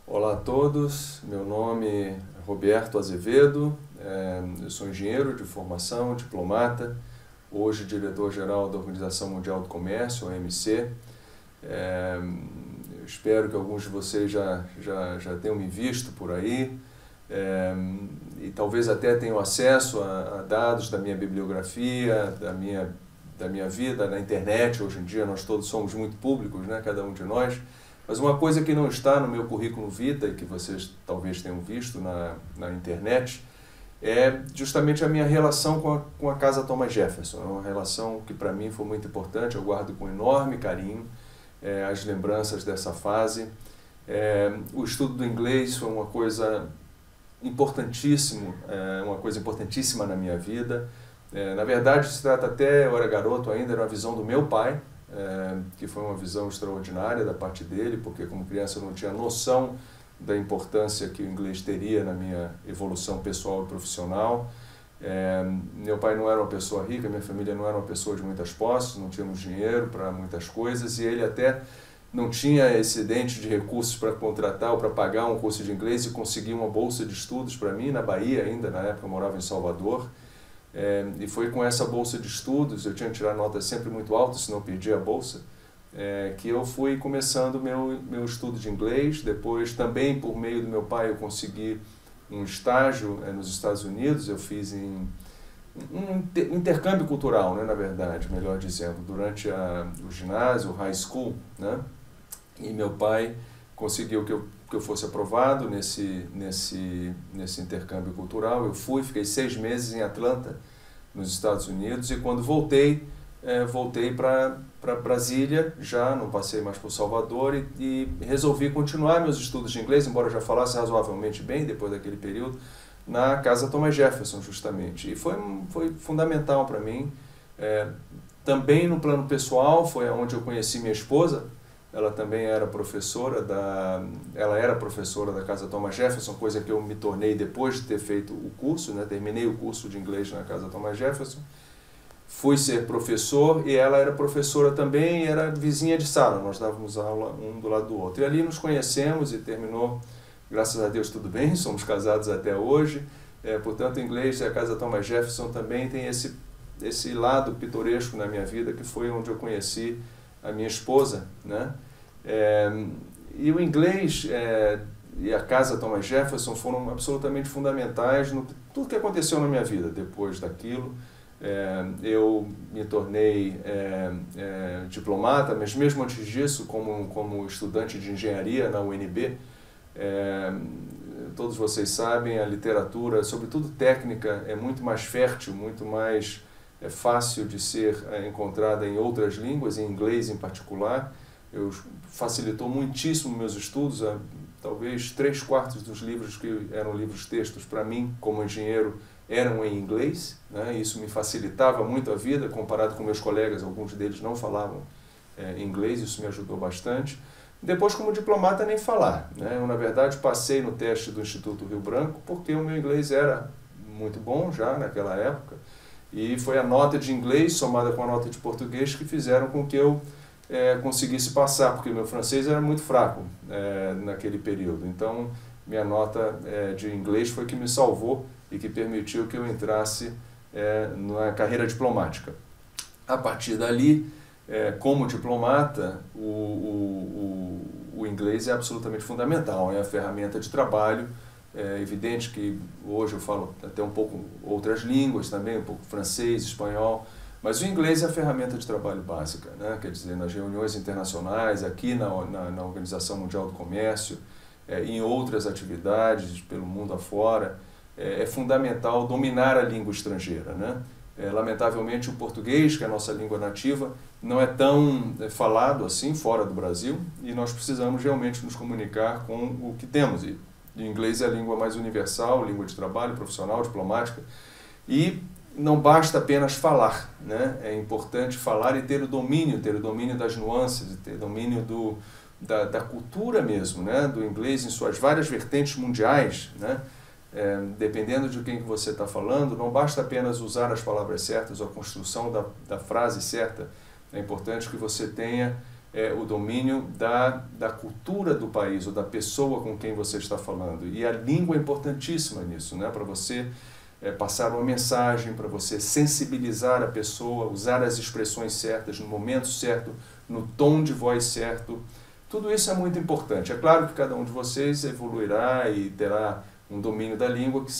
Olá a todos, meu nome é Roberto Azevedo, eu sou engenheiro de formação, diplomata, hoje diretor-geral da Organização Mundial do Comércio, OMC. Eu espero que alguns de vocês já tenham me visto por aí e talvez até tenham acesso a dados da minha bibliografia, da minha vida na internet. Hoje em dia nós todos somos muito públicos, né? Cada um de nós. Mas uma coisa que não está no meu currículo vitae, que vocês talvez tenham visto na internet, é justamente a minha relação com a Casa Thomas Jefferson. É uma relação que para mim foi muito importante, eu guardo com enorme carinho as lembranças dessa fase. O estudo do inglês foi uma coisa importantíssima na minha vida. Na verdade, se trata até, eu era garoto ainda, era uma visão do meu pai, que foi uma visão extraordinária da parte dele, porque como criança eu não tinha noção da importância que o inglês teria na minha evolução pessoal e profissional. Meu pai não era uma pessoa rica, minha família não era uma pessoa de muitas posses, não tínhamos dinheiro para muitas coisas, e ele até não tinha excedente de recursos para contratar ou para pagar um curso de inglês e conseguir uma bolsa de estudos para mim, na Bahia ainda, na época eu morava em Salvador. E foi com essa bolsa de estudos, eu tinha que tirar notas sempre muito altas, senão eu perdia a bolsa, que eu fui começando meu estudo de inglês. Depois, também por meio do meu pai, eu consegui um estágio nos Estados Unidos. Eu fiz um intercâmbio cultural, né, na verdade, melhor dizendo, durante o ginásio, o high school, né? E meu pai conseguiu que eu fosse aprovado nesse intercâmbio cultural. Eu fiquei 6 meses em Atlanta, nos Estados Unidos, e quando voltei para Brasília, já não passei mais por Salvador, e resolvi continuar meus estudos de inglês, embora eu já falasse razoavelmente bem depois daquele período, na Casa Thomas Jefferson, justamente. E foi fundamental para mim. Também no plano pessoal, foi onde eu conheci minha esposa. Ela também era professora da Casa Thomas Jefferson, coisa que eu me tornei depois de ter feito o curso, né? Terminei o curso de inglês na Casa Thomas Jefferson. Fui ser professor e ela era professora também, e era vizinha de sala, nós dávamos aula um do lado do outro. E ali nos conhecemos e terminou, graças a Deus, tudo bem, somos casados até hoje. Portanto, o inglês e a Casa Thomas Jefferson também tem esse lado pitoresco na minha vida, que foi onde eu conheci a minha esposa, né? E o inglês e a Casa Thomas Jefferson foram absolutamente fundamentais no tudo que aconteceu na minha vida depois daquilo. Eu me tornei diplomata, mas mesmo antes disso, como estudante de engenharia na UNB, todos vocês sabem, a literatura, sobretudo técnica, é muito mais fértil, muito mais fácil de ser encontrada em outras línguas, em inglês em particular. Facilitou muitíssimo meus estudos. Talvez 3/4 dos livros que eram livros-textos para mim, como engenheiro, eram em inglês, né? Isso me facilitava muito a vida, comparado com meus colegas, alguns deles não falavam inglês, isso me ajudou bastante. Depois, como diplomata, nem falar, né? Eu, na verdade, passei no teste do Instituto Rio Branco, porque o meu inglês era muito bom já naquela época, e foi a nota de inglês somada com a nota de português que fizeram com que eu conseguisse passar, porque o meu francês era muito fraco naquele período. Então, minha nota de inglês foi que me salvou e que permitiu que eu entrasse na carreira diplomática. A partir dali, como diplomata, o inglês é absolutamente fundamental, é a ferramenta de trabalho. É evidente que hoje eu falo até um pouco outras línguas também, um pouco francês, espanhol, mas o inglês é a ferramenta de trabalho básica, né? Quer dizer, nas reuniões internacionais, aqui na Organização Mundial do Comércio, em outras atividades pelo mundo afora, é fundamental dominar a língua estrangeira, né? Lamentavelmente, o português, que é a nossa língua nativa, não é tão falado assim fora do Brasil, e nós precisamos realmente nos comunicar com o que temos. E o inglês é a língua mais universal, língua de trabalho, profissional, diplomática, e não basta apenas falar, né? É importante falar e ter o domínio das nuances, ter domínio da cultura mesmo, né? Do inglês em suas várias vertentes mundiais, né? Dependendo de quem que você está falando, não basta apenas usar as palavras certas ou a construção da frase certa. É importante que você tenha o domínio da cultura do país ou da pessoa com quem você está falando. E a língua é importantíssima nisso, né? Para você passar uma mensagem, para você sensibilizar a pessoa, usar as expressões certas, no momento certo, no tom de voz certo. Tudo isso é muito importante. É claro que cada um de vocês evoluirá e terá um domínio da língua que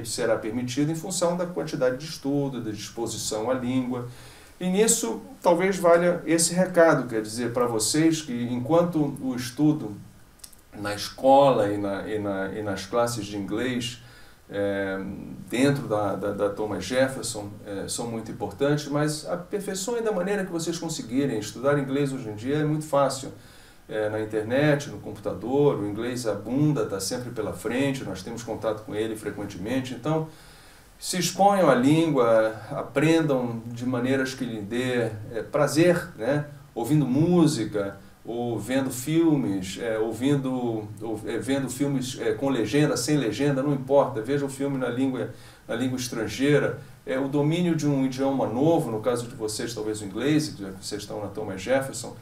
será permitido em função da quantidade de estudo, da disposição à língua. E nisso talvez valha esse recado, quer dizer, para vocês que enquanto o estudo na escola e nas classes de inglês dentro da Thomas Jefferson são muito importantes, mas aperfeiçoem da maneira que vocês conseguirem. Estudar inglês hoje em dia é muito fácil. Na internet, no computador, o inglês abunda, está sempre pela frente, nós temos contato com ele frequentemente, então se exponham à língua, aprendam de maneiras que lhe dê prazer, né? Ouvindo música, ou vendo filmes, vendo filmes com legenda, sem legenda, não importa, veja o filme na língua estrangeira. O domínio de um idioma novo, no caso de vocês talvez o inglês, que vocês estão na Thomas Jefferson,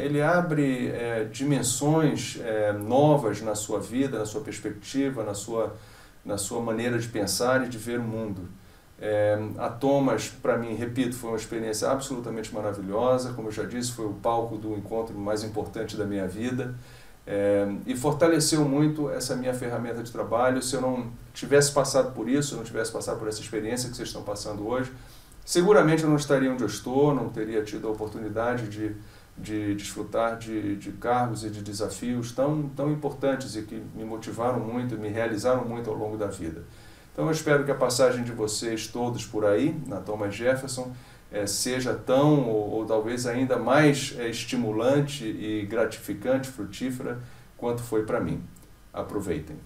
ele abre dimensões novas na sua vida, na sua perspectiva, na sua maneira de pensar e de ver o mundo. A Thomas, para mim, repito, foi uma experiência absolutamente maravilhosa. Como eu já disse, foi o palco do encontro mais importante da minha vida e fortaleceu muito essa minha ferramenta de trabalho. Se eu não tivesse passado por isso, não tivesse passado por essa experiência que vocês estão passando hoje, seguramente eu não estaria onde eu estou, não teria tido a oportunidade de desfrutar de cargos e de desafios tão importantes e que me motivaram muito, me realizaram muito ao longo da vida. Então eu espero que a passagem de vocês todos por aí, na Thomas Jefferson, seja tão ou talvez ainda mais estimulante e gratificante, frutífera, quanto foi para mim. Aproveitem.